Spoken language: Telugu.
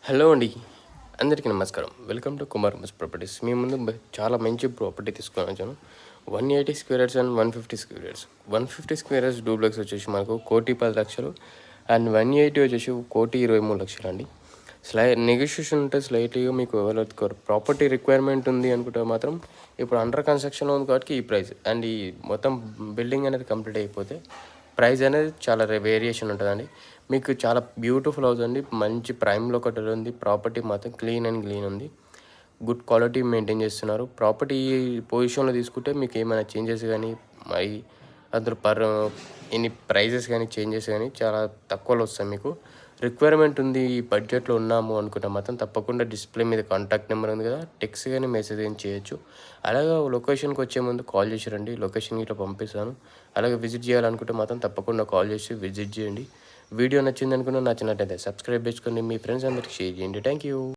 హలో అండి, అందరికీ నమస్కారం. వెల్కమ్ టు కుమార్ మస్ ప్రాపర్టీస్. మీ ముందు చాలా మంచి ప్రాపర్టీ తీసుకొని వచ్చాను. 180 square yards and 150 square yards. 150 square yards duplex వచ్చేసి మనకు 1,10,00,000 అండ్ 180 వచ్చేసి 1,23,00,000 అండి. నెగోషియేషన్ ఉంటే స్లైట్లీగా మీకు ఎవరైతే ప్రాపర్టీ రిక్వైర్మెంట్ ఉంది అనుకుంటే మాత్రం ఇప్పుడు అండర్ కన్స్ట్రక్షన్లో ఉంది కాబట్టి ఈ ప్రైస్ అండ్ ఈ మొత్తం బిల్డింగ్ అనేది కంప్లీట్ అయిపోతే ప్రైస్ అనేది చాలా వేరియేషన్ ఉంటుందండి. మీకు చాలా బ్యూటిఫుల్ హౌస్ అండి, మంచి ప్రైమ్లో కట్టడం ఉంది. ప్రాపర్టీ మాత్రం క్లీన్ అండ్ క్లీన్ ఉంది, గుడ్ క్వాలిటీ మెయింటైన్ చేస్తున్నారు. ప్రాపర్టీ పొజిషన్లో తీసుకుంటే మీకు ఏమైనా చేంజెస్ కానీ మరి అందులో ఎన్ని ప్రైజెస్ కానీ చేంజెస్ కానీ చాలా తక్కువలో వస్తాయి. మీకు రిక్వైర్మెంట్ ఉంది, ఈ బడ్జెట్లో ఉన్నాము అనుకుంటే మాత్రం తప్పకుండా డిస్ప్లే మీద కాంటాక్ట్ నెంబర్ ఉంది కదా, టెక్స్ట్ కానీ మెసేజ్ కానీ చేయొచ్చు. అలాగే లొకేషన్కి వచ్చే ముందు కాల్ చేసి రండి, లొకేషన్ ఇట్లా పంపిస్తాను. అలాగే విజిట్ చేయాలనుకుంటే మాత్రం తప్పకుండా కాల్ చేసి విజిట్ చేయండి. వీడియో నచ్చింది అనుకున్నా, నచ్చినట్టయితే సబ్స్క్రైబ్ చేసుకోండి, మీ ఫ్రెండ్స్ అందరికి షేర్ చేయండి. Thank you.